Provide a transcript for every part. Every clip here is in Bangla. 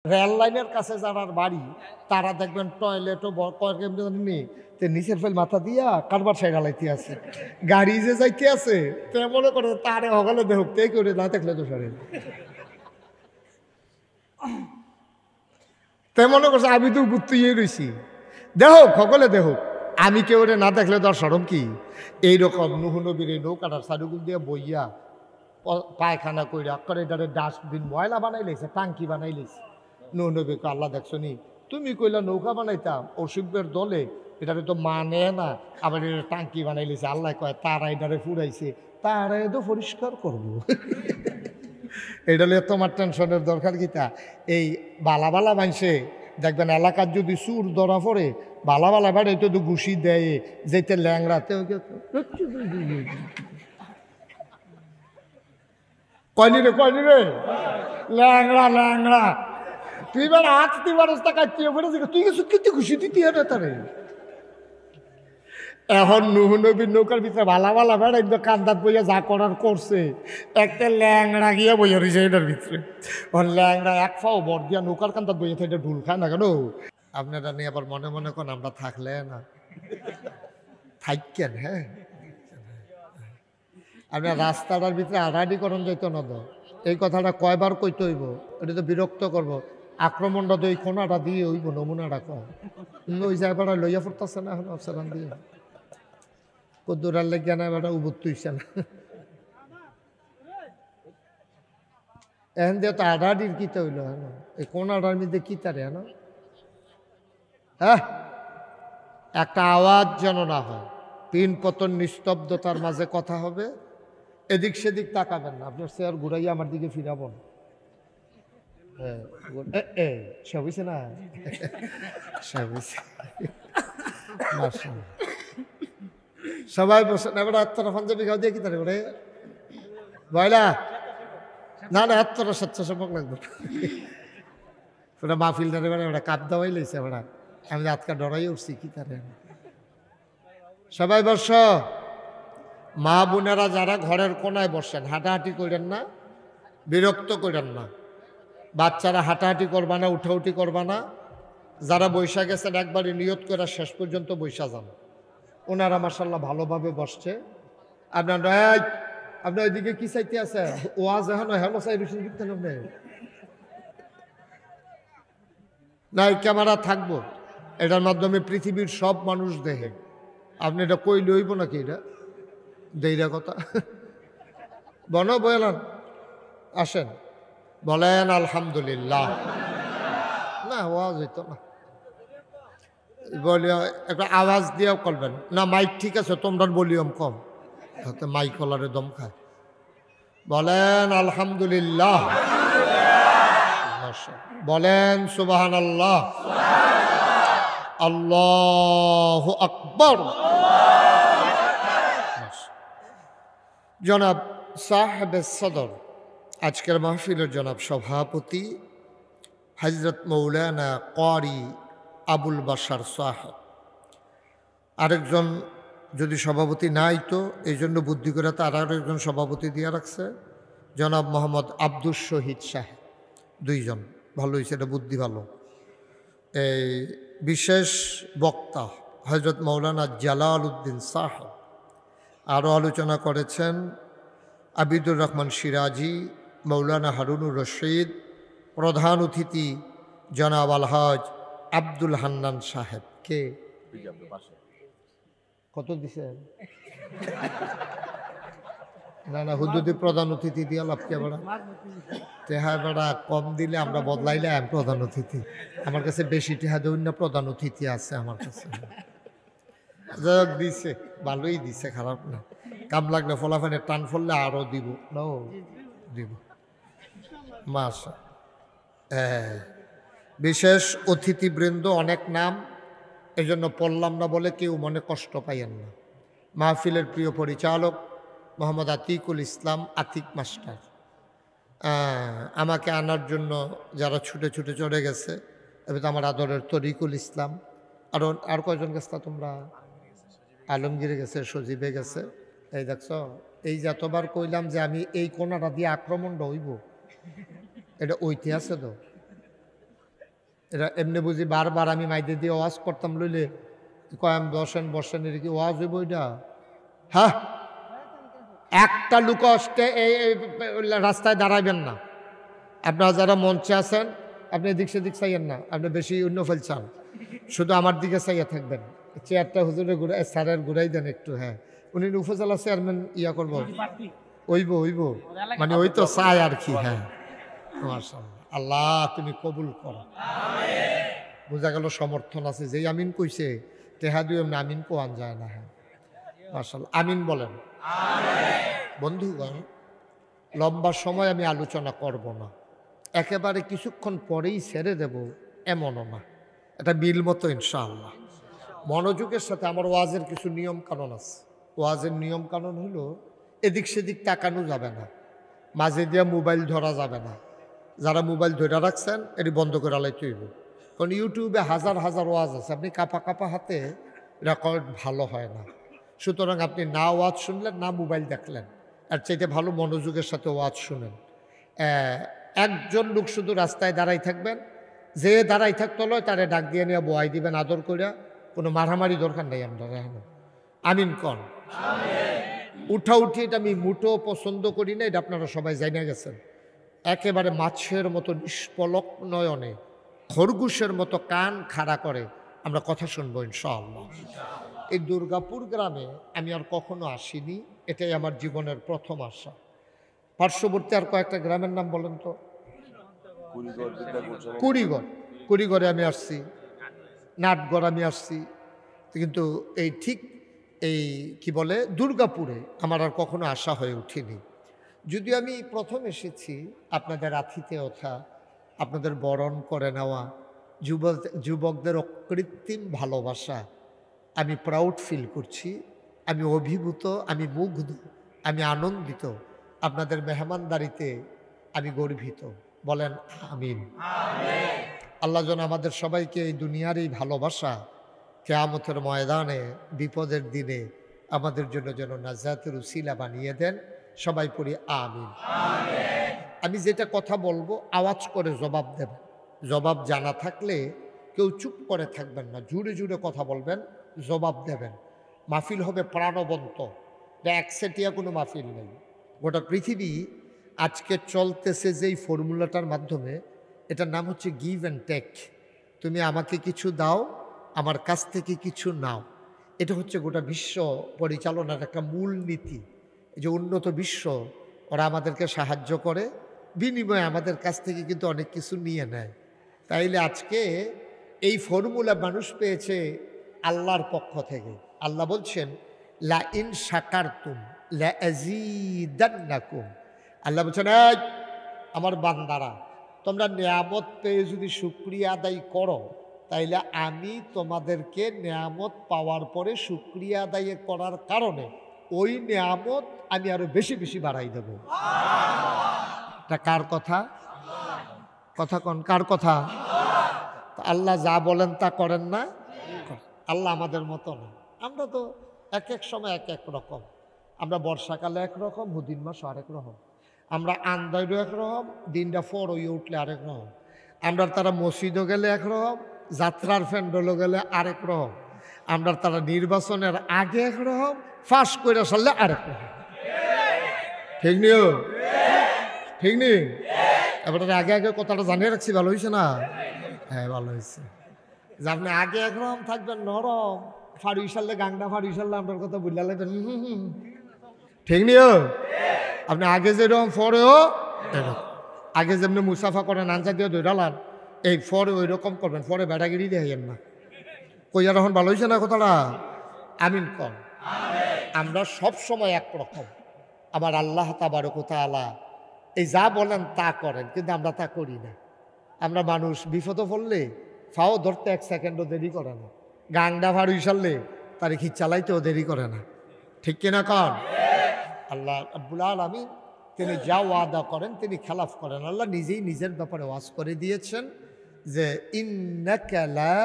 রেল লাইনের কাছে যারা বাড়ি তারা দেখবেন টয়লেটও নেই, নিচের ফেল মাথা দিয়া কারবার সাইড হালাইতে আছে, গাড়ি যে যাইতে আছে তে মনে করে তারে হগলে দেহ তে করে না দেখলে তো সরে তে মনে করছে আমি তো বুত্তুইয়ে রয়েছি, দেহ সকলে দেহ আমি কেউ না দেখলে তোর সরম কি। এইরকম নুহ নবীর এই নৌকাটার সারুগুল দিয়ে বইয়া পায়খানা কইরা করে এটারে ডাস্টবিন ময়লা বানাই লেছে, টাঙ্কি বানাই লেছে। নুহ নবীকে আল্লাহ দেখছো নি, তুমি কইলা নৌকা বানাইতাম অসুখের দলে, এটারে তো মানে না, আবার এটা টাঙ্কি বানাই লেছে। আল্লাহ কয় তারা এটারে ফুরাইছে, তারা তো পরিষ্কার করবো। এটা হলে তোমার টেনশনের দরকার কিতা। এই বালা বালা মানসে দেখবেন এলাকার যদি চুর ধরা পড়ে বালা বালা বাড়ে তো ঘুষি দেয় যেতে ল্যাংড়াতে কয়নি রে ল্যাংড়া ল্যাংড়া তুই বার হাত তুই বারস্তা কাটিয়ে পড়ে তুই কিছু কিন্তু খুশি দিতে হবে তারে। এখন নুহ নবীর নৌকার ভিতরে ভালা ভালা বেড়া একদম কান্দাত বইয়া যা করার করছে, একটা ল্যাংড়া গিয়া বইয়া রয়েছে এটার ভিতরে। ল্যাংড়া এক ফাও বর দিয়া নৌকার কান্দাত বইয়া তো এটা ঢুল খায় না কেন। আপনারা নিয়ে আবার মনে মনে কোন আমরা থাকলে না থাকেন। হ্যাঁ, আপনার রাস্তাটার ভিতরে আড়াআড়ি করণ যাইতো না তো, এই কথাটা কয়বার কইতে হইব, এটা তো বিরক্ত করবো। আক্রমণটা তো এই কোনাটা দিয়ে হইব, নমুনাটা কম ওই জায়গাটা লইয়া পড়তেছে না এখন অবসান দিয়ে কদ্দুরার লেগে না বেটা উবুত তুইছে না। এখন দিয়ে তো আড়াআড়ির কিতা হইল হেন, এই কোনাটার মধ্যে কি তারে হেন। হ্যাঁ, একটা আওয়াজ যেন না হয়, পিন পতন নিস্তব্ধতার মাঝে কথা হবে, এদিক সেদিক তাকাবেন না, আপনার চেয়ার ঘুরাইয়া আমার দিকে ফিরাবন। হ্যাঁ সবইছে না সবইছে সবাই বসে না। এবার আত্মরা পাঞ্জাবি খাও দিয়ে কি তারে ওরে বয়লা না না আত্মরা স্বেচ্ছাসেবক লাগবে ওরা মাহফিলটারে বেড়া ওরা কাপ দেওয়াই লইছে ওরা, আমি আজকা ডরাই উঠছি কি তারে। সবাই বস, মা বোনেরা যারা ঘরের কোনায় বসেন হাঁটাহাঁটি করেন না, বিরক্ত করেন না। বাচ্চারা হাঁটাহাঁটি করবা না, উঠাউঠি করবা না। যারা বৈশা গেছেন একবারই নিয়ত করে শেষ পর্যন্ত বৈশা যান। ওনারা মাশাআল্লাহ ভালোভাবে বসছে। আপনার আপনার ওইদিকে কি চাইতে আছে ওয়াজ এখন হেলো চাই রুশন কিনতে হবে না, ক্যামেরা থাকবো, এটার মাধ্যমে পৃথিবীর সব মানুষ দেখে। আপনি এটা কই লইব নাকি এটা দেইরা কথা বনো বলেন, আসেন বলেন আলহামদুলিল্লাহ। না ওয়াজ হইতো না, বলি একটা আওয়াজ দিয়েও করবেন না। মাইক ঠিক আছে, তোমরা ভলিউম কম, তাতে মাইক কলারে দম খায়। বলেন আলহামদুলিল্লাহ, বলেন সুবহানাল্লাহ, আল্লাহু আকবার। জনাব সাহেবে সদর, আজকের মাহফিলের জনাব সভাপতি হযরত মৌলানা ক্বারি আবুল বাশার সাহেব, আরেকজন যদি সভাপতি নাই তো এই জন্য বুদ্ধি করে তার আরেকজন সভাপতি দিয়ে রাখছে জনাব মোহাম্মদ আব্দুল শহীদ সাহেব, দুইজন। ভালো হয়েছে, এটা বুদ্ধি ভালো। এই বিশেষ বক্তা হযরত মৌলানা জালাল উদ্দিন সাহেব, আরও আলোচনা করেছেন আবিদুর রহমান সিরাজি, মৌলানা হারুনুর রশিদ, প্রধান অতিথি জনাব আলহাজ আব্দুল হান্নান সাহেব। কে কত দিছেন? না না হুদুদি প্রধান অতিথি দিয়ে লাভ কে বেড়া তেহা বেড়া কম দিলে আমরা বদলাইলাম প্রধান অতিথি। আমার কাছে বেশি টেহা দেউন না, প্রধান অতিথি আছে আমার কাছে। যাক দিছে, ভালোই দিছে, খারাপ না। কাম লাগলে ফলাফানে টান ফললে আরও দিব না, দিব মাশা। বিশেষ অতিথিবৃন্দ, অনেক নাম, এজন্য পড়লাম না বলে কেউ মনে কষ্ট পাইয়েন না। মাহফিলের প্রিয় পরিচালক মোহাম্মদ আতিকুল ইসলাম, আতিক মাস্টার, আমাকে আনার জন্য যারা ছুটে ছুটে চলে গেছে, এবার আমার আদরের তরিকুল ইসলাম, আর কয়জন গেছে তোমরা? আলমগীরে গেছে, সজীবে গেছে। এই দেখছ, এই যে এতবার কইলাম যে আমি এই কোনাটা দিয়ে আক্রমণটা হইব, এটা ঐতিহাসে তো এরা এমনি বুঝি বারবার আমি মাইদে দিয়ে ওয়াজ করতাম লইলে কয়াম বসেন বসেন এর কি ওয়াজ হইব এটা? হ্যাঁ, একটা লোক আসতে এই রাস্তায় দাঁড়াইবেন না। আপনারা যারা মঞ্চে আছেন আপনি এদিক সেদিক চাইয়েন না, আপনি বেশি অন্য ফেল চান, শুধু আমার দিকে চাইয়া থাকবেন। চেয়ারটা হুজুরে ঘুরাই স্যারের ঘুরাই দেন একটু। হ্যাঁ, উনি উপজেলা চেয়ারম্যান ইয়া করবো, হইব মানে ওই তো চাই আর কি। হ্যাঁ, মাশাআল্লাহ, আল্লাহ তুমি কবুল করো। বোঝা গেল সমর্থন আছে, যেই আমিন কইছে তেহা দিয়ে এমনি আমিন কোয়ান যায় না। হ্যাঁ মাশাআল্লাহ, আমিন বলেন। বন্ধুগণ, লম্বা সময় আমি আলোচনা করব না, একেবারে কিছুক্ষণ পরেই ছেড়ে দেব এমনও না, এটা বিল মতো ইনশাআল্লাহ। মনোযোগের সাথে আমার ওয়াজের কিছু নিয়ম কানুন আছে। ওয়াজের নিয়ম কানুন হলো এদিক সেদিক তাকানো যাবে না, মাঝে দিয়ে মোবাইল ধরা যাবে না। যারা মোবাইল ধরে রাখছেন এটি বন্ধ করে আলাইতে হইব, কারণ ইউটিউবে হাজার হাজার ওয়াজ আছে, আপনি কাপা কাপা হাতে রেকর্ড ভালো হয় না। সুতরাং আপনি না ওয়াজ শুনলেন না মোবাইল দেখলেন, আর চাইতে ভালো মনোযোগের সাথে ওয়াজ শুনেন। একজন লোক শুধু রাস্তায় দাঁড়াই থাকবেন, যে দাঁড়াই থাকতে হলো তারে ডাক দিয়ে নিয়ে বোয়াই দিবেন আদর করিয়া, কোনো মারামারি দরকার নেই। আমরা এখন আমিন কন। উঠা উঠি এটা আমি মুঠো পছন্দ করি না, এটা আপনারা সবাই জানিয়ে গেছেন। একেবারে মাছের মতো নিষ্পলক নয়নে খরগোশের মতো কান খাড়া করে আমরা কথা শুনবো ইনশাআল্লাহ। এই দুর্গাপুর গ্রামে আমি আর কখনো আসিনি, এটাই আমার জীবনের প্রথম আসা। পার্শ্ববর্তী আর কয়েকটা গ্রামের নাম বলেন তো? কুড়িগড়ে আমি আসছি, নাটগড় আমি আসছি, কিন্তু এই ঠিক এই কি বলে দুর্গাপুরে আমার আর কখনো আসা হয়ে উঠিনি। যদিও আমি প্রথম এসেছি আপনাদের আতিথেয়তা, আপনাদের বরণ করে নেওয়া, যুবকদের অকৃত্রিম ভালোবাসা, আমি প্রাউড ফিল করছি, আমি অভিভূত, আমি মুগ্ধ, আমি আনন্দিত। আপনাদের মেহমানদারিতে আমি গর্বিত। বলেন আমিন। আল্লাহ যেন আমাদের সবাইকে এই দুনিয়ার এই ভালোবাসা কিয়ামতের ময়দানে বিপদের দিনে আমাদের জন্য যেন নাজাতের উসিলা বানিয়ে দেন। সবাই পড়ি আমিন। আমি যেটা কথা বলবো আওয়াজ করে জবাব দেবেন। জবাব জানা থাকলে কেউ চুপ করে থাকবেন না, জুড়ে জুড়ে কথা বলবেন, জবাব দেবেন। মাহফিল হবে প্রাণবন্ত, একসেটিয়া কোনো মাহফিল নেই। গোটা পৃথিবী আজকে চলতেছে যেই ফর্মুলাটার মাধ্যমে, এটার নাম হচ্ছে গিভ অ্যান্ড টেক। তুমি আমাকে কিছু দাও, আমার কাছ থেকে কিছু নাও। এটা হচ্ছে গোটা বিশ্ব পরিচালনার একটা মূল নীতি। এই যে উন্নত বিশ্ব, ওরা আমাদেরকে সাহায্য করে, বিনিময়ে আমাদের কাছ থেকে কিন্তু অনেক কিছু নিয়ে নেয়। তাইলে আজকে এই ফর্মুলা মানুষ পেয়েছে আল্লাহর পক্ষ থেকে। আল্লাহ বলছেন লা ইন শাকারতুম লা আযীদান্নাকুম। আল্লাহ বলছেন এই আমার বান্দারা, তোমরা নিয়ামত পেয়ে যদি শুকরিয়া আদায় করো, তাইলে আমি তোমাদেরকে নিয়ামত পাওয়ার পরে শুকরিয়া আদায় করার কারণে ওই নিয়ামত আমি আরো বেশি বেশি বাড়াই দেব। এটা কার কথা? কথা কোন কার কথা? আল্লাহ যা বলেন তা করেন না? আল্লাহ আমাদের মতো না। আমরা তো এক এক সময় এক এক রকম। আমরা বর্ষাকালে একরকম, হুদিন মাস আরেক রকম। আমরা আন্দাইরও একরকম, দিনটা ফর হয়ে উঠলে আরেক রকম। আমরা তারা মসজিদও গেলে একরকম, যাত্রার প্যান্ডেলও গেলে আরেক রকম। আমরা তারা নির্বাচনের আগে একরকম, ফাঁস করে সারলে আরেক রকম। ঠিক নিও? ঠিক নেই? এবার আগে আগে কথাটা জানিয়ে রাখছি, ভালো হয়েছে না? হ্যাঁ ভালো হয়েছে। যে আপনি আগে একরকম থাকবেন নরম, ফাড়ি সারলে গাংটা ফাড়ি সারলে আপনার কথা বুঝলা লাগবেন। ঠিক নিও? আপনি আগে যেরকম ফরেও আগে যেমনি মুসাফা করেন আনসা দিয়ে ধরালান, এই ফরে ওই রকম করবেন, ফরে বেড়াগিরি দেখেন না। কইয়া তখন ভালো হয়েছে না কথাটা? আমিন কর। আমরা সব সময় একরকম, আবার আল্লাহ তাবারক ওয়া তাআলা এই যা বলেন তা করেন, কিন্তু আমরা তা করি না। আমরা মানুষ বিপদে পড়লে ফাও ধরতে এক সেকেন্ডও দেরি করে না, গাংডা ফাড়ি সারলে তার খিচ চালাইতেও দেরি করে না। ঠিক কিনা কন? আল্লাহ রাব্বুল আলামিন তিনি যা ওয়াদা করেন তিনি খেলাফ করেন। আল্লাহ নিজেই নিজের ব্যাপারে ওয়াজ করে দিয়েছেন যে ইন্নাকা লা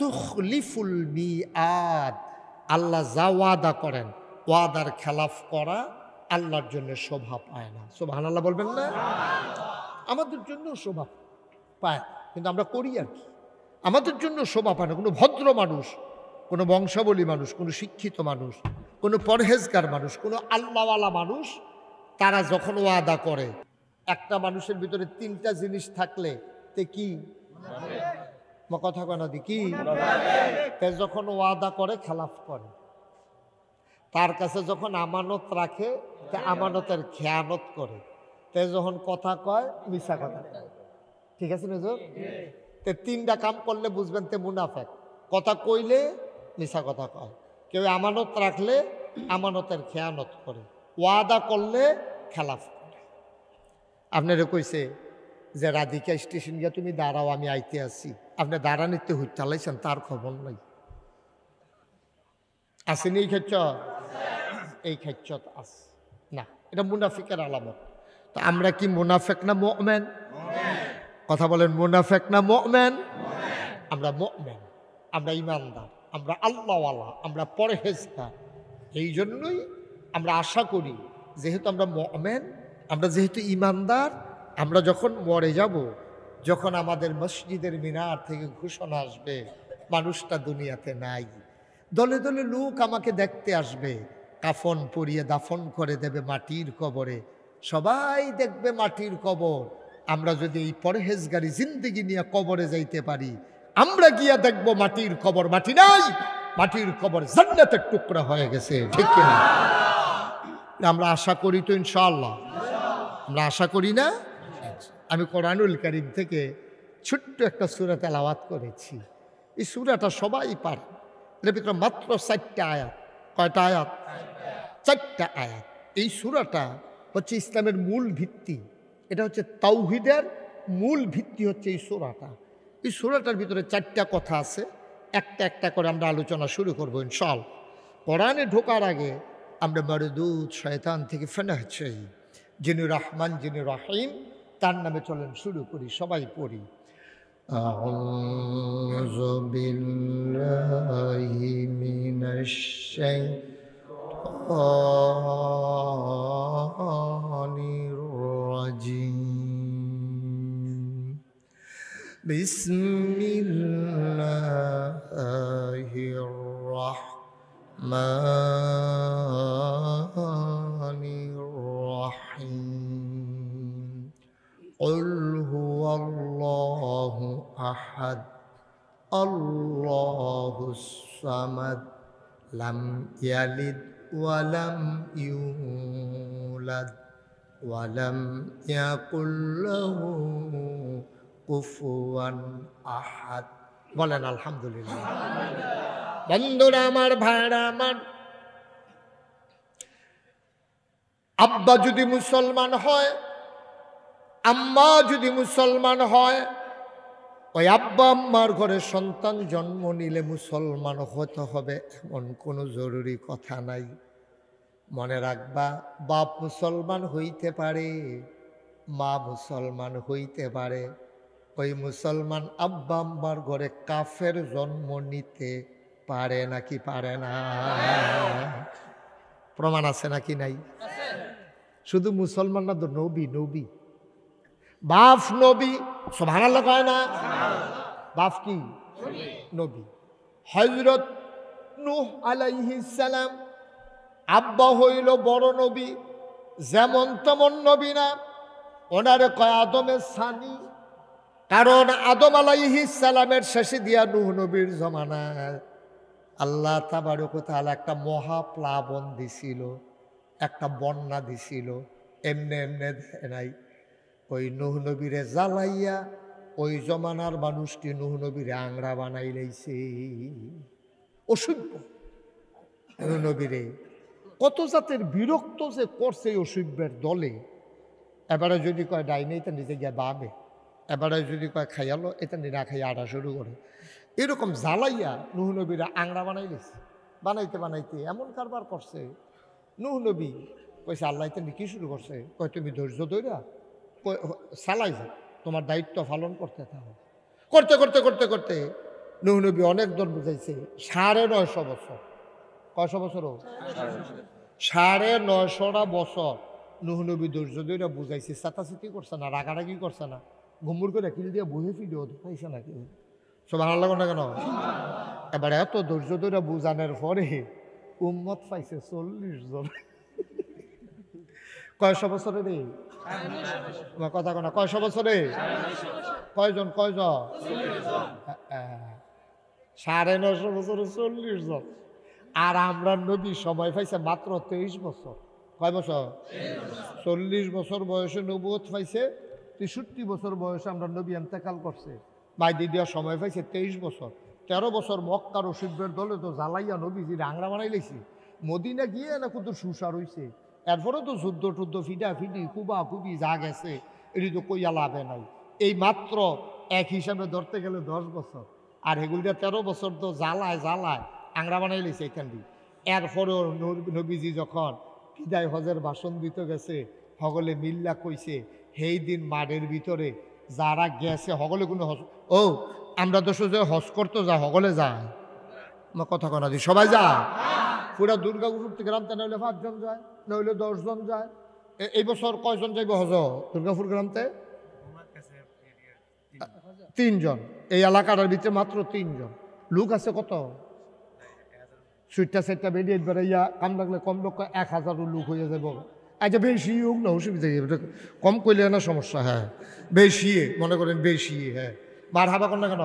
তুখলিফুল মিআদ। আল্লাহ যা ওয়াদা করেন, ওয়াদার খেলাফ করা আল্লাহর জন্য শোভা পায় না। সুবহানাল্লাহ বলবেন না? আমাদের জন্য শোভা পায়। কিন্তু আমরা করি আর কি। আমাদের জন্য শোভা পায় না কোনো ভদ্র মানুষ, কোনো বংশাবলী মানুষ, কোনো শিক্ষিত মানুষ, কোনো পরহেজগার মানুষ, কোনো আল্লাহওয়ালা মানুষ, তারা যখন ওয়াদা করে, একটা মানুষের ভিতরে 3টা জিনিস থাকলে তে কি কথা কেন দি কি তে যখন ওয়াদা করে খেলাফ করে, তার কাছে যখন আমানত রাখে তে আমানতের খেয়ানত করে, তে যখন কথা কয় মিছা কথা কয়। ঠিক আছে না? তে 3টা কাম করলে বুঝবেন তে মুনাফেক। কথা কইলে মিছা কথা কয়, কেউ আমানত রাখলে আমানতের খেয়ানত করে, ওয়াদা করলে খেলাফ করে। আপনারা কইছে যে রাধিকা স্টেশন গিয়া তুমি দাঁড়াও আমি আইতে আসি, আপনি দাঁড়ানিতে হইতে লাইছেন তার খবর নাই। আসেনি এই ক্ষেত্র? এই ক্ষেত্র আছে না, এটা মুনাফিকের আলামত। তো আমরা কি মুনাফেক না মুমিন? কথা বলেন, মুনাফেক না মুমিন? আমরা মুমিন, আমরা ইমানদার, আমরা আল্লাহওয়ালা, আমরা পরহেজগার। এই জন্যই আমরা আশা করি, যেহেতু আমরা মুমিন, আমরা যেহেতু ইমানদার, আমরা যখন মরে যাব, যখন আমাদের মসজিদের মিনার থেকে ঘোষণা আসবে মানুষটা দুনিয়াতে নাই, দলে দলে লোক আমাকে দেখতে আসবে, কাফন পরিয়ে দাফন করে দেবে মাটির কবরে, সবাই দেখবে মাটির কবর। আমরা যদি এই পরহেজগারি জিন্দেগি নিয়ে কবরে যাইতে পারি, আমরা গিয়া দেখব মাটির কবর মাটি নাই, মাটির কবর জান্নাতের টুকরা হয়ে গেছে। ঠিক কিনা? আমরা আশা করি তো ইনশাআল্লাহ, আমরা আশা করি না? আমি কোরআনুল কারীম থেকে ছোট্ট একটা সূরা তেলাওয়াত করেছি। এই সূরাটা সবাই পারে, এর ভিতরে মাত্র 4টা আয়াত। কয়টা আয়াত? 4টা আয়াত। এই সূরাটা হচ্ছে ইসলামের মূল ভিত্তি, এটা হচ্ছে তাওহীদের মূল ভিত্তি হচ্ছে এই সূরাটা। এই সূরাটার ভিতরে 4টা কথা আছে, একটা একটা করে আমরা আলোচনা শুরু করবো ইনশাআল্লাহ। কোরআনে ঢোকার আগে আমরা মারদুদ শয়তান থেকে ফেনাহ চাই, যিনি রহমান যিনি রহিম, তার নামে চলেন শুরু করি, সবাই পড়ি। আউযু বিল্লাহি মিনাশ শাইতানির রাজিম। বিসমিল্লাহির রাহমানির রাহিম। কুল হুয়াল্লাহু আহাদ আল্লাহুস সামাদ লাম ইয়ালিদ ওয়া লাম ইউলাদ ওয়া লাম ইয়াকুল লাহু কুফুয়ান আহাদ। বলেন আলহামদুলিল্লাহ। বন্ধুরা আমার, ভাইরা আমার, আব্বা যদি মুসলমান হয়, আম্মা যদি মুসলমান হয়, ওই আব্বা আম্মার ঘরে সন্তান জন্ম নিলে মুসলমান হতে হবে এমন কোনো জরুরি কথা নাই। মনে রাখবা, বাপ মুসলমান হইতে পারে, মা মুসলমান হইতে পারে, ওই মুসলমান আব্বা আম্মার ঘরে কাফের জন্ম নিতে পারে নাকি পারে না? প্রমাণ আছে নাকি নাই? শুধু মুসলমান না তো, নবী, নবী, বাপ নবী, সুবহানাল্লাহ কয় না? বাপ কি? নবী। হযরত নূহ আলাইহিস সালাম আব্বা হইল বড় নবী, যেমন তেমন নবী না, ওনারে কয় আদমের সানি, কারণ আদম আলাইহিস সালামের শেষে দিয়া নূহ নবীর জমানায় আল্লাহ তাবারক ওয়া তাআলা একটা মহাপ্লাবন দিছিল, একটা বন্যা দিছিল। এমনে এমনে দেয় নাই, ওই নূহ নবীরে জ্বালাইয়া ওই জমানার মানুষটি নূহ নবীরে আংরা বানাই লাইছে। অসভ্য নূহ নবীরে কত জাতের বিরক্ত যে করছে অসভ্যের দলে। এবারে যদি কয় ডাইনে, এটা নিজে গিয়া বাবে, এবারে যদি কয় খাইয়ালো, এটা না খাইয়া আটা শুরু করে। এরকম জ্বালাইয়া নূহ নবীরা আংরা বানাই গেছে। বানাইতে বানাইতে এমন কারবার করছে, নূহ নবী কইছে আল্লাহ তুমি কি শুরু করছে? কয় তুমি ধৈর্য ধইরা চালাই যা, তোমার দায়িত্ব পালন করতে থাকো। করতে করতে করতে করতে নূহ নবী অনেক দর বুঝাইছে, 950 বছর। কয়শো বছর? 950টা বছর নূহ নবী ধৈর্য ধইরা বুঝাইছে, চাতাচিতি করছে না, রাগারাগি করছে না, ঘুমুর করে কিল দিয়ে বহে ফিডিও পাইছে নাকি সব আনার লাগো না কেন এবার এত ধৈর্য ধরে বুঝানোর পরে উম্মত পাইছে 40 জন কয়শো বছরে রে কথা কোনা কয়শো বছরে কয়জন 950 বছরে 40 জন আর আমরা নবী সময় পাইছে মাত্র 23 বছর কয় বছর 40 বছর বয়সে নবুয়ত পাইছে 63 বছর বয়সে আমরা নবী ইন্তেকাল করছে বাইদি দেওয়ার সময় পাইছে 23 বছর 13 বছর মক্কার রশিদের দলে তো জ্বালাইয়া নবীজি রাংরা বানাই লেছি মদিনা গিয়ে না কত সুসার হইছে এরপরে তো যুদ্ধ টুদ্ধ ফিডা ফিডি কুবা কুবি যা গেছে এটি তো কইয়া লাভে নাই এই মাত্র এক হিসাবে ধরতে গেলে 10 বছর আর এগুলিটা 13 বছর তো জ্বালায় আংরা বানাই লেছে এখানটি এরপরেও নবীজি যখন বিদায় হজের ভাষণ দিতে গেছে হগলে মিল্লা কইছে সেই দিন মাঠের ভিতরে যারা গেছে হগলে কোনো হজ ও আমরা তো সোজা হজ করতে যা হগলে যায় আমার কথা কনা দি সবাই যায় পুরা দুর্গাপুর থেকে গ্রামতে নইলে 5 জন যায় নইলে 10 জন যায় এই বছর কয়জন যাইব হজ দুর্গাপুর গ্রামতে 3 জন এই এলাকাটার ভিতরে মাত্র 3 জন লোক আছে কত সুইটটা সেটটা বেরিয়ে বেড়াইয়া কাম লাগলে কম লোক 1000 লোক হয়ে যাব আচ্ছা বেশি হোক না অসুবিধা কম করলে না সমস্যা হ্যাঁ বেশি মনে করেন বেশি হ্যাঁ মার হাবা কর না কেন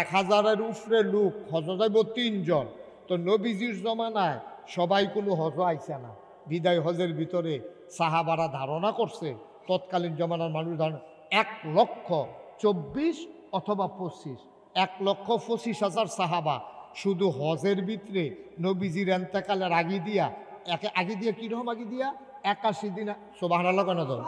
1000-এর উপরে লোক হজ যাইব 3 জন তো নবীজির জমানায় সবাই কোনো হজ আইছে না বিদায় হজের ভিতরে সাহাবারা ধারণা করছে তৎকালীন জমানার মানুষ ধারণা 1,24,000 অথবা 25 1,25,000 সাহাবা শুধু হজের ভিতরে নবীজির এন্তেকালের আগে দিয়া কিরকম আগে দিয়া 81 দিন সুবহানাল্লাহ কেন তো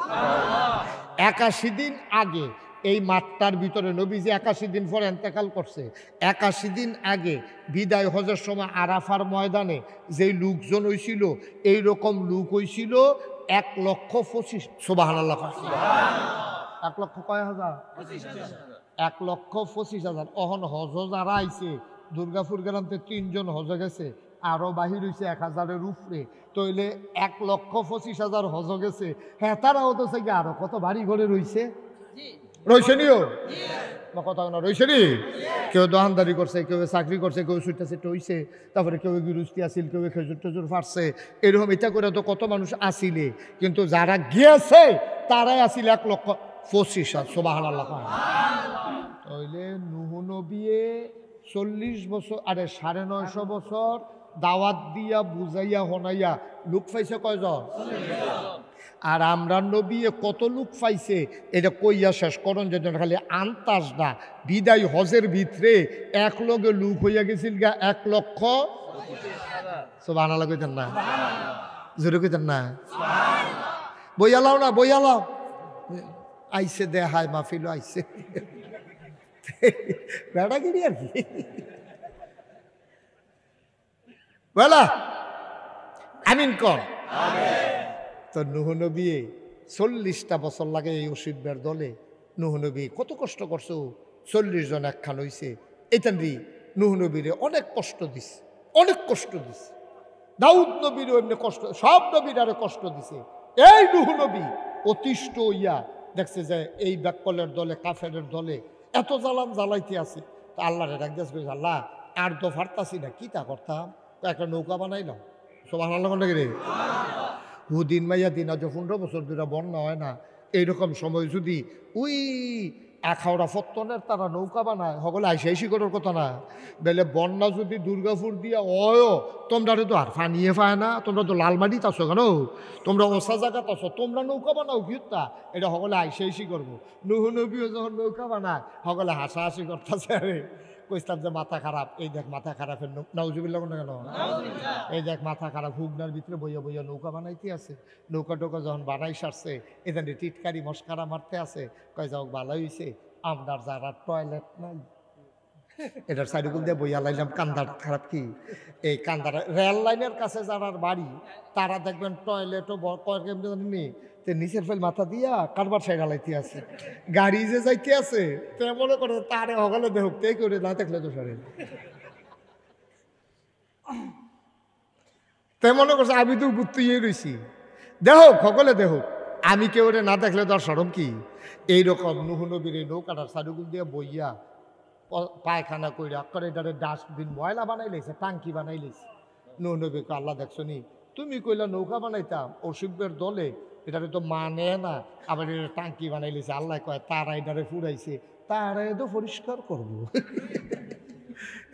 81 দিন আগে এই মাঠটার ভিতরে নবীজি 81 দিন পরে এন্তেকাল করছে 81 দিন আগে বিদায় হজের সময় আরাফার ময়দানে যেই লোকজন হয়েছিল এইরকম লোক হয়েছিল 1,25,000 সুবহানাল্লাহ 1 লক্ষ কয় হাজার 1,25,000 অহন হজ যারা আইছে দুর্গাপুর গ্রামতে 3 জন হজ গেছে আরো বাহির হয়েছে 1000-এর উপরে তইলে 1,25,000 হজ গেছে হ্যাঁ তারাও তো সে আরো কত বাড়ি ঘরে রয়েছে রয়েছে নিও কথা না রয়েছে নি কেউ দোকানদারি করছে কেউ চাকরি করছে কেউ সুইটা সেটা হইছে তারপরে কেউ গৃহস্থী আসিল কেউ খেজুর টেজুর ফাটছে এরকম এটা করে তো কত মানুষ আসিলে কিন্তু যারা গিয়েছে তারাই আসিল 1,25,000 সুবহানাল্লাহ তাইলে নূহ নবী 40 বছর আরে 950 বছর দাওয়াত দিয়া বুঝাইয়া হনাইয়া লোক পাইছে কয়জন আর আমরা নবী কত লোক পাইছে এটা কইয়া শেষ করন যে খালি আন্তাজ না বিদায় হজের ভিতরে এক লগে লোক হইয়া গেছিল গা 1,25,000 সুবহানাল্লাহ কইতেন না জোরে কইতেন না বইয়ালাও না বইয়ালাও আইসে দেখায় মাহফিল আইসে বেড়াগিরি আর কি বলা আমিন কর তো নূহ নবী 40টা বছর লাগে এই অসিবের দলে নূহ নবী কত কষ্ট করছো 40 জন একখান হইছে এইটানরি নূহ নবীরে অনেক কষ্ট দিছে দাউদ নবীরও এমনি কষ্ট সব নবীর আরো কষ্ট দিছে এই নূহ নবী অতিষ্ঠ হইয়া দেখছে যে এই ব্যাককলের দলে কাফেরের দলে এত জ্বালান জ্বালাইতে আছে তো আল্লাহরে ডাক দিয়েছে আল্লাহ আর তো ফারতাছি না কি তা করতাম একটা নৌকা বানাইলাম সুবহানাল্লাহ রে হুদিন মাইয়া দিন আজ 15 বছর ধরে বন্যা হয় না এইরকম সময় যদি ওই আখাওড়া ফত্তনের তারা নৌকা বানায় সকলে আইসি করার কথা না বেলে বন্যা যদি দুর্গাপুর দিয়া তোমরা তো আর ফানিয়ে পায় না তোমরা তো লালমাটি আছো কেন তোমরা ওসা জায়গাত আছো তোমরা নৌকা বানাও কিতা এটা সকলে আইসি করবো নূহ নবীও যখন নৌকা বানায় সকলে হাসাহাসি করতেছে আরে কইতাম যে মাথা খারাপ এই দেখ মাথা খারাপের নাউজুবিল্লাহ কেন এই দেখ মাথা খারাপ হুগনার ভিতরে বইয়া বইয়া নৌকা বানাইতে আছে নৌকা টোকা যখন বানাই সারছে এখানে টিটকারি মস্কারা মারতে আছে কয় যাও ভালো হয়েছে আপনার যারা টয়লেট নাই এটার সাইডগুল দিয়ে বইয়া লাইলাম কান্দার খারাপ কি এই কান্দার রেল লাইনের কাছে যারা বাড়ি তারা দেখবেন টয়লেটও নেই নিচের ফেল মাথা দিয়া কারবার সাইড হালাইতে আছে গাড়ি যে যাইতে আছে তে মনে করে তারে হগলে দেহ তে করে না দেখলে তো সরে তে মনে করছে আমি তো ঘুরতে রয়েছি দেহ সকলে দেহ আমি কেউ না দেখলে তো আর সরম কি এইরকম নুহ নবীর এই নৌকাটার সারুগুল দিয়ে বইয়া পায়খানা কইরা করে এটারে ডাস্টবিন ময়লা বানাই লাইছে, টাঙ্কি বানাই লাইছে। নুহ নবীকে আল্লাহ দেখছো নি, তুমি কইলা নৌকা বানাইতাম, অসুখের দলে এটারে তো মানে না, আবার এটা টাঙ্কি বানাই লাইছে। আল্লাহ কয় তারা এটারে ফুরাইছে, তারা তো পরিষ্কার করবো।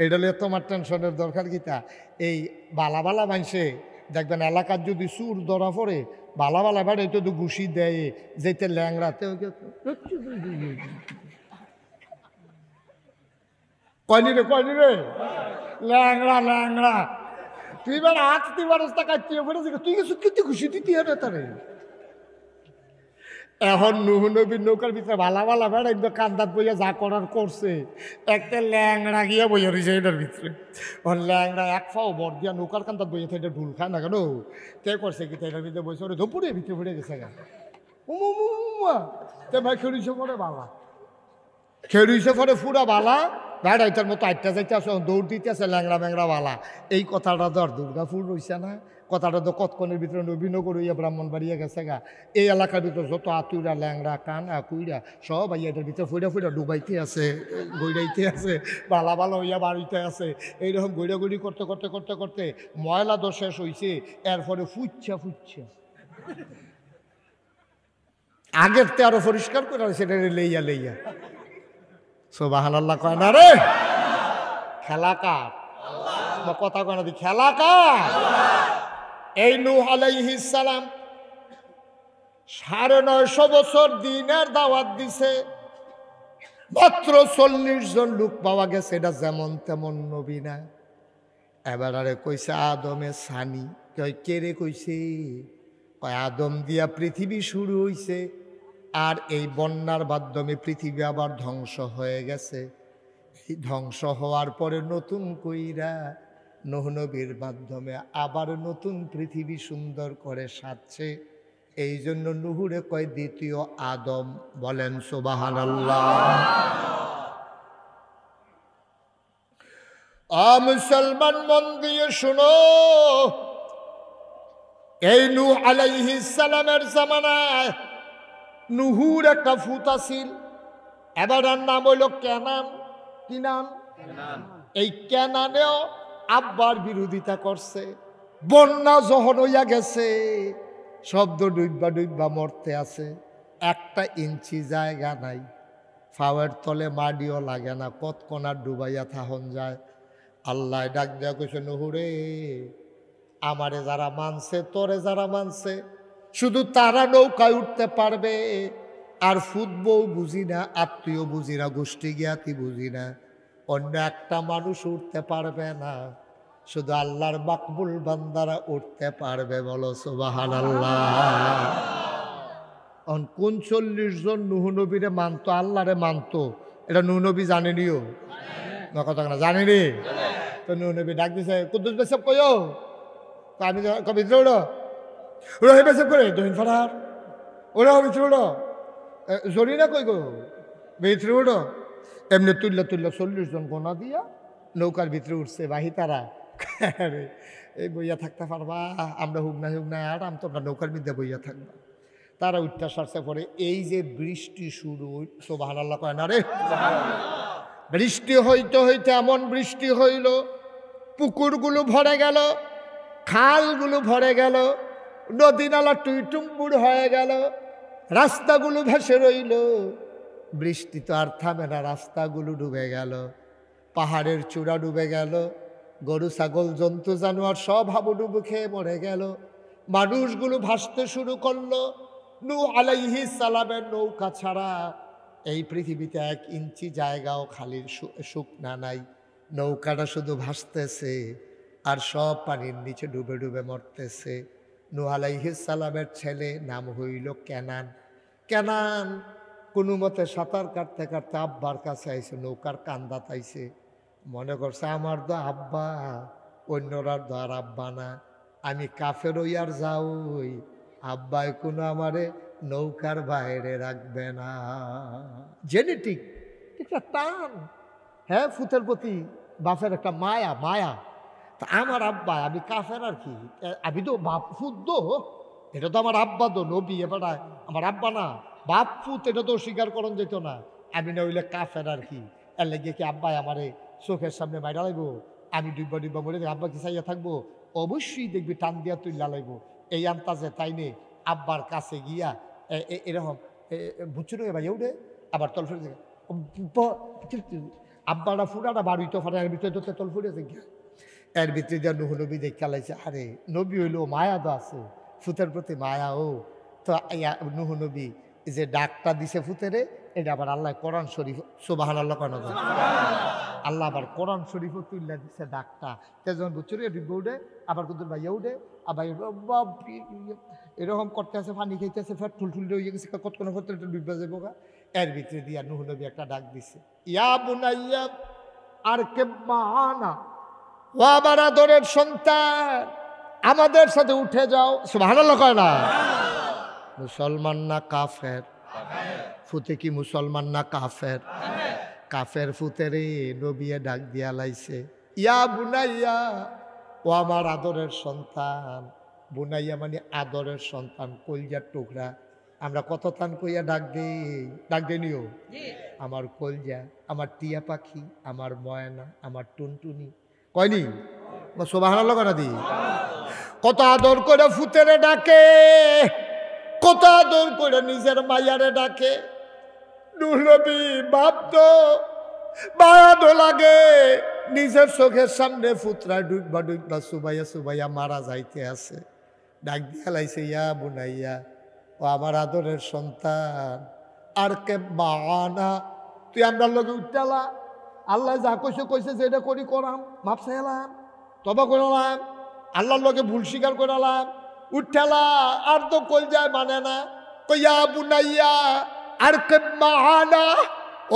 এটা নিয়ে তোমার টেনশনের দরকার কিতা? এই বালা বালা মানছে দেখবেন এলাকার যদি চুর ধরা পড়ে, বালা বালা বাড়ে তো ঘুষি দেয়, যেতে ল্যাংড়াতে কয়নি রে ল্যাংড়া ল্যাংড়া, তুই এবার হাত তুই মানুষটা কাটিয়ে পড়েছি, তুই কিছু কিন্তু খুশি দিতে হবে তারে। এখন নুহ নবীর নৌকার ভিতরে ভালা ভালা বেড়া কিন্তু কান্দাত বইয়া যা করার করছে, একটা ল্যাংড়া গিয়া বইয়া রয়েছে এটার ভিতরে। ওর ল্যাংড়া এক ফাও বর দিয়া নৌকার কান্দাত বইয়া এটা ঢুল খায় না কেন, তে করছে কি এটার ভিতরে বসে ওরে ধপুরে ভিতরে পড়ে গেছে গা। তে ভাই খেড়িছে পরে বালা, খেড়িছে পরে ফুরা বালা, বেড়াইটার মতো আটটা যাইতে আসে, দৌড় দিতে আছে ল্যাংড়া ম্যাংড়া বালা। এই কথাটা তো আর দুর্গাপুর রইছে না, কথাটা তো কতক্ষণের ভিতরে নবীনগর হইয়া ব্রাহ্মণবাড়িয়া গেছে গা। এই এলাকার ভিতরে যত আতুরা ল্যাংড়া কানা কুইরা সব এটার ভিতরে ফুইরা ফুইরা ডুবাইতে আছে, গইড়াইতে আছে, বালা বালা হইয়া বাড়িতে আছে। এইরকম গইড়াগড়ি করতে করতে করতে করতে ময়লা তো শেষ হইছে, এরপরে ফুচ্ছা ফুচ্ছা আগের তে আরো পরিষ্কার করে সেটা লইয়া লইয়া সুবহানাল্লাহ কয় না রে। খেলা কার? কথা কয় না, খেলা কার? এই নূহ আলাইহিস সালাম 950 বছর দিনের দাওয়াত দিছে, মাত্র 40 জন লোক পাওয়া গেছে, এটা যেমন তেমন নবী না। এবার আরে কইছে আদমে সানি, কয় কে রে কইছে? কয় আদম দিয়া পৃথিবী শুরু হইছে, আর এই বন্যার মাধ্যমে পৃথিবী আবার ধ্বংস হয়ে গেছে। এই ধ্বংস হওয়ার পরে নতুন কইরা নূহ নবীর মাধ্যমে আবার নতুন পৃথিবী সুন্দর করে সাজছে। এই জন্য নূহুরে কয় দ্বিতীয় আদম। বলেন সুবহানাল্লাহ। মুসলমান মন দিয়ে শুনো, এই নূহ আলাইহিস সালামের জামানায় নুহুর একটা ফুত আছিল, এবার নাম হইল কেনান। কি নাম? এই কেনানেও আব্বার বিরোধিতা করছে। বন্যা যখন হইয়া গেছে, শব্দ ডুববা ডুববা মরতে আছে, 1 ইঞ্চি জায়গা নাই, ফাওয়ার তলে মাটিও লাগে না, কতকণা ডুবাইয়া থাহন যায়। আল্লাহ ডাক দেয়া কইছে নুহুরে, আমারে যারা মানছে, তোরে যারা মানছে, শুধু তারা নৌকায় উঠতে পারবে। আর ফুটবও বুঝি না, আত্মীয় বুঝি না, গোষ্ঠী জ্ঞাতি বুঝি না, অন্য একটা মানুষ উঠতে পারবে না, শুধু আল্লাহর মাকবুল বান্দারা উঠতে পারবে। বলো সুবহানাল্লাহ। কোন 40 জন নূহ নবীরে মানতো, আল্লাহরে মানতো, এটা নূহ নবী জানেনিও না, কথা না জানেনি। তো নূহ নবী ডাক দিছে, কুদ্দুস ভাই সব কইও, তো আমি ভিতরে উঠো, ওরা হেবে সব করে দহিন ফাড়ার, ওরা ভিতরে উঠো, জরি না কই গো ভিতরে উঠো। এমনি তুললা তুললা 40 জন গোনা দিয়া নৌকার ভিতরে উঠছে। বাহি তারা এই বইয়া থাকতে পারবা, আমরা হুক না আরাম, তোমরা নৌকার মধ্যে বইয়া থাকবা। তারা উঠতে সারছে পরে এই যে বৃষ্টি শুরু, সুবহানাল্লাহ কয় না রে। বৃষ্টি হইতে হইতে এমন বৃষ্টি হইল, পুকুরগুলো ভরে গেল, খালগুলো ভরে গেল, নদী নালা টুইটুম্বুর হয়ে গেল, রাস্তাগুলো ভেসে রইল। বৃষ্টি তো আর থামে না, রাস্তাগুলো ডুবে গেল, পাহাড়ের চূড়া ডুবে গেল, গরু ছাগল জন্তু জানোয়ার সব হাবুডুবু খেয়ে মরে গেল। মানুষগুলো ভাসতে শুরু করলো। নূহ আলাইহিস সালামের নৌকা ছাড়া এই পৃথিবীতে 1 ইঞ্চি জায়গাও খালি শুকনা নাই। নৌকাটা শুধু ভাসতেছে আর সব পানির নিচে ডুবে ডুবে মরতেছে। নূহ আলাইহিস সালামের ছেলে নাম হইল কেনান। কেনান কোনো মতে সাঁতার কাটতে কাটতে আব্বার কাছে আইছে, নৌকার কান্দা তাইছে, মনে করছে আমার তো আব্বা, অন্যরার তো আর আব্বা না, আমি কাফের ওই আর যাওই, আব্বাই কোনো আমারে নৌকার বাইরে রাখবে না। জেনেটিক একটা টান, হ্যাঁ, ফুতের প্রতি বাপের একটা মায়া মায়া। তা আমার আব্বা, আমি কাফের আর কি, আমি তো বাপ ফুদ্দ, এটা তো আমার আব্বা তো নবী, এবার আমার আব্বা না, বাপ ফুত এটা তো অস্বীকার করন যেত না। আমি না হইলে কাফের আর কি, এর লেগে কি আব্বাই আমারে চোখের সামনে মাইরা লাইব, আমি ডুববা ডুববা মরে আব্বা কি চাইয়া থাকবো? অবশ্যই দেখবি টান দিয়া তুইলা লাইব। এই আন্তাজে তাই নে আব্বার কাছে গিয়া এরকম বুঝছো ভাই উঠে আবার তল ফুটে যায়। আব্বারা ফুটাটা বাড়িতে ফাটা, এর ভিতরে তো তল ফুটেছে গিয়া, এর ভিতরে যা নুহ নবী দেখে লাইছে। আরে নবী হইলো মায়া তো আছে, ফুতের প্রতি মায়া। ও তো নুহ নবী যে ডাকটা দিছে ফুতেরে, এটা আবার আল্লাহ কোরআন শরীফ, সুবহানাল্লাহ কেন আল্লাহ আবার কোরআন শরীফও তুল্লা দিছে ডাকটা। তেজন বুঝছুরি ডিব্বা উঠে আবার কুদুর ভাইয়া উঠে আবার এরকম করতে আছে, পানি খাইতেছে, ফের ঠুলঠুল হয়ে গেছে, কতক্ষণ ফের ডুববা যাবো গা। এর ভিতরে দিয়া নুহ নবী একটা ডাক দিছে, ইয়া বুনাইয়া আর কে মানা, ও আমার আদরের সন্তান আমাদের সাথে উঠে যাও। সুবহানাল্লাহ কয় না? মুসলমান না কাফের? ফুতে কি মুসলমান না কাফের? কাফের ফুতেরে নবিয়ে ডাক দিয়া লাইছে, ইয়া বুনাইয়া, ও আমার আদরের সন্তান। বুনাইয়া মানে আদরের সন্তান, কলজার টুকরা। আমরা কত তান কইয়া ডাক দেই নিও, আমার কলজা, আমার টিয়া পাখি, আমার ময়না, আমার টুনটুনি, কয়নি? সুবহানাল্লাহ কনা দি। কত আদর করে ফুতেরে ডাকে, কত আদর করে নিজের মাইয়ারে ডাকে। নূহ নবী বাপ তো মায়াদো লাগে, নিজের চোখের সামনে ফুতরা ডুববা ডুববা সুবাইয়া সুবাইয়া মারা যাইতে আছে। ডাক দিয়া লাইছে, ইয়া বুনাইয়া, ও আমার আদরের সন্তান আর কে বানা, তুই আমরা লগে উঠতেলা। আল্লাহ যা কইছে কইছে যে এটা করি করাম, মাপ চাইলাম, তবা করলাম, আল্লাহর লগে ভুল স্বীকার করলাম, উঠতেলা। আর তো কল যায় মানে না, কইয়া বুনাইয়া আর কে বানা,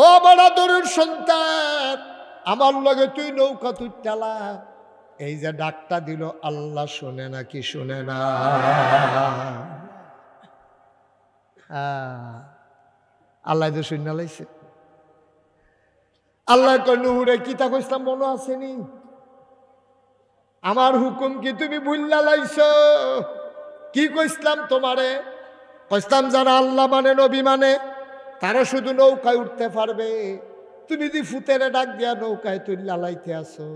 ও আমার আদরের সন্তান আমার লগে তুই নৌকা তুইতেলা। এই যে ডাকটা দিল, আল্লাহ শোনে না কি শোনে না? আল্লাহ তো শুনে লাইছে। আল্লাহ নুহুরে কিতা কইসলাম মনে আসেনি? আমার হুকুম কি তুমি ভুল্লা লাইছ? কি কইসলাম তোমারে? কইসলাম যারা আল্লাহ মানে নবী মানে তারা শুধু নৌকায় উঠতে পারবে। তুমি যদি ফুতেরে ডাক দিয়া নৌকায় তুইলা লাইতে আসো।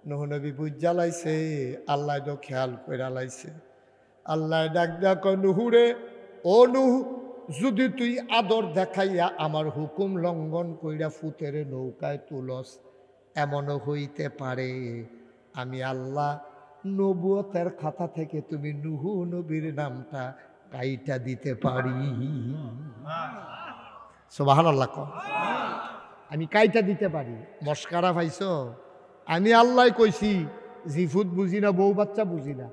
নূহ নবী বুঝা লাইছে, আল্লাহ তো খেয়াল কইরা লাইছে। আল্লাহ ডাক দিয়া কয়, নুহুরে, ও নুহ, যদি তুই আদর দেখাইয়া আমার হুকুম লঙ্ঘন কইরা ফুতেরে নৌকায় তুলস, এমনও হইতে পারে আমি আল্লাহ নবুয়তের খাতা থেকে তুমি নূহ নবীর নামটা কাইটা দিতে পারি। সুবহানাল্লাহ কও। আমি কাইটা দিতে পারি। মস্কারা পাইছো? আমি আল্লাহ কইছি, জিফুত বুঝি না, বউ বাচ্চা বুঝি না।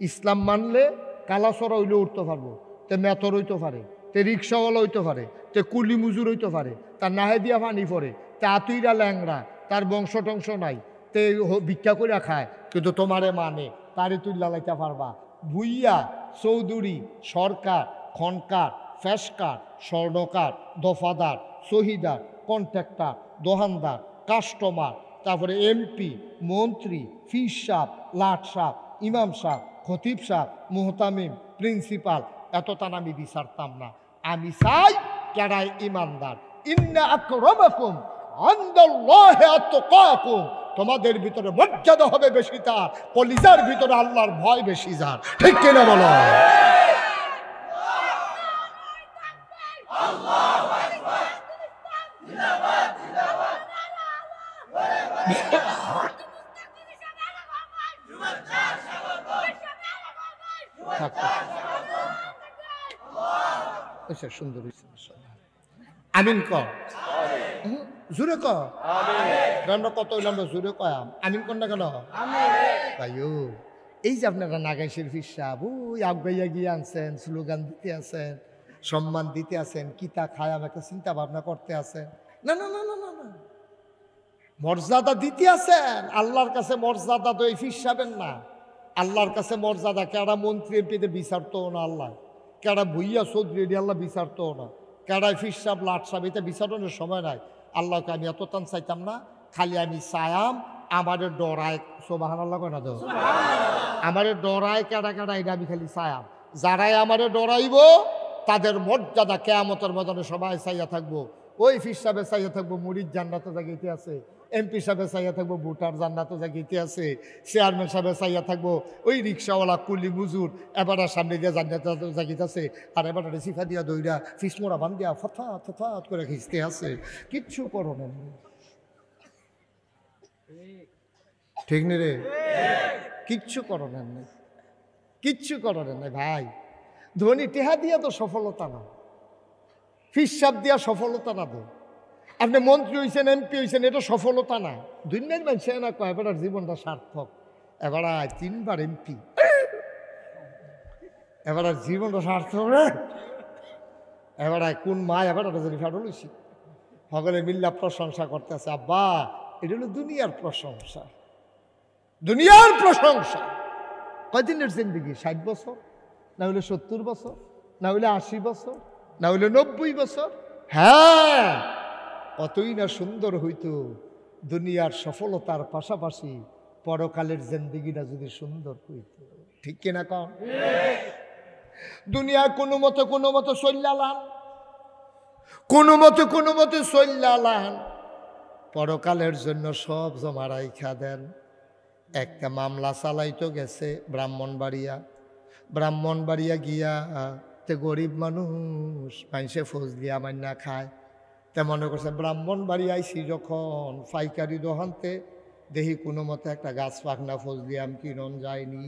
ইসলাম মানলে কালাসরা হইলে উঠতে পারবো, তে মেতর হইতে পারে, তে রিক্সাওয়ালা হইতে পারে, তে কুলি মুজুর হইতে পারে, তার নাহে দিয়া পানি পড়ে, তে আতুইরা ল্যাংরা, তার বংশ টংশ নাই, তে ভিক্ষা করে খায়, কিন্তু তোমারে মানে তারে তুই লালাইতে পারবা। ভুইয়া, চৌধুরী, সরকার, খনকার, ফেসকার, স্বর্ণকার, দফাদার, শহীদার, কন্ট্রাক্টর, দোহানদার, কাস্টমার, তারপরে এমপি, মন্ত্রী, ফিস সাহ, লাট সাহ, ইমাম সাহ, খতিব সাহ, মুহতামিম, প্রিন্সিপাল, এত তান আমি বিচারতাম না। আমি চাই যারা ইমানদার। ইন্না আকরামাকুম ইনদাল্লাহি আতকাকুম, তোমাদের ভিতরে মর্যাদা হবে বেশি তার, কলিজার ভিতরে আল্লাহর ভয় বেশি যার। ঠিক কিনা বলো? সুন্দর আমিন ক, জোরে ক, কত জোরে কয়াম আমিন কন না কেন ভাইও? এই যে আপনারা নাগাইশের ফিসাব ওই আগাইয়া গিয়ে আনছেন, স্লোগান দিতে আছেন, সম্মান দিতে আছেন, কিতা খায়াম একটা চিন্তা ভাবনা করতে আছেন। না না না না না না, মর্যাদা দিতে আছেন আল্লাহর কাছে। মর্যাদা তো এই ফিসাবেন না, আল্লাহর কাছে মর্যাদা। কেডা মন্ত্রী এমপিতে বিচারতো না আল্লাহ, কেডা ভুইয়া চৌধুরী আল্লাহ বিচারতো না, কেডায় ফিসাব লাটসাব এটা বিচারণের সময় নাই। আল্লাহকে আমি এত টান চাইতাম না, খালি আমি চায়াম আমাদের ডরায়। সুবহানাল্লাহ কয় না তো? আমাদের ডরায় কেডা কেডা এটা আমি খালি চায়াম। যারাই আমাদের ডরাইব তাদের মর্যাদা কিয়ামতের ময়দানে সবাই চাইয়া থাকবো। ওই ফির সাহেব চাইয়া থাকবো মুরিদ জান্নাতে জাগিতে আছে, এমপি সাহেব চাইয়া থাকবো ভোটার জান্নাতে জাগিতে আছে, চেয়ারম্যান সাহেব চাইয়া থাকবো ওই রিক্সাওয়ালা কুলি মুজুর এবার সামনে দিয়ে জান্নাতে জাগিতে আছে, আর এবার রেসিফা দিয়া দইরা ফিসমোড়া বান্ধিয়া ফথাত ফথাত করে খিঁচতে আছে। কিচ্ছু করো না, ঠিক নি রে? কিচ্ছু করো না, কিচ্ছু করো না ভাই। ধনী টেহা দিয়া তো সফলতা না, ফিসাব দিয়া সফলতা না। তো আপনি মন্ত্রী হয়েছেন, এমপি হয়েছেন, এটা সফলতা না। দুনিয়ার মানুষে না কয় এবার জীবনটা সার্থক, এবার 3বার এমপি, এবার জীবনটা সার্থক রে। এবার কোন মা এবার যদি ফাটল হয়েছি, সকলে মিল্লা প্রশংসা করতেছে। আব্বা এটা হলো দুনিয়ার প্রশংসা, দুনিয়ার প্রশংসা। কয়দিনের জিন্দগি? 60 বছর, না হলে 70 বছর, না হলে 80 বছর, না হলে 90 বছর। হ্যাঁ, কতই না সুন্দর হইতো দুনিয়ার সফলতার পাশাপাশি পরকালের জিন্দগিটা যদি সুন্দর হইতো, ঠিক কিনা কম? দুনিয়া কোনো মতো চল্লালাম, কোনো মতে চল্লালাম, পরকালের জন্য সব জমা রাইখা দেন। একটা মামলা চালাইতো গেছে ব্রাহ্মণবাড়িয়া গিয়া, তে গরিব মানুষ মানুষে ফৌজ দিয়া মান্না খায়। তে মনে করছে ব্রাহ্মণবাড়ি আইসি যখন পাইকারি দোকানতে দেখি কোনো মতে একটা গাছ পাকনা ফৌজ দিয়াম কিনন যায়নি।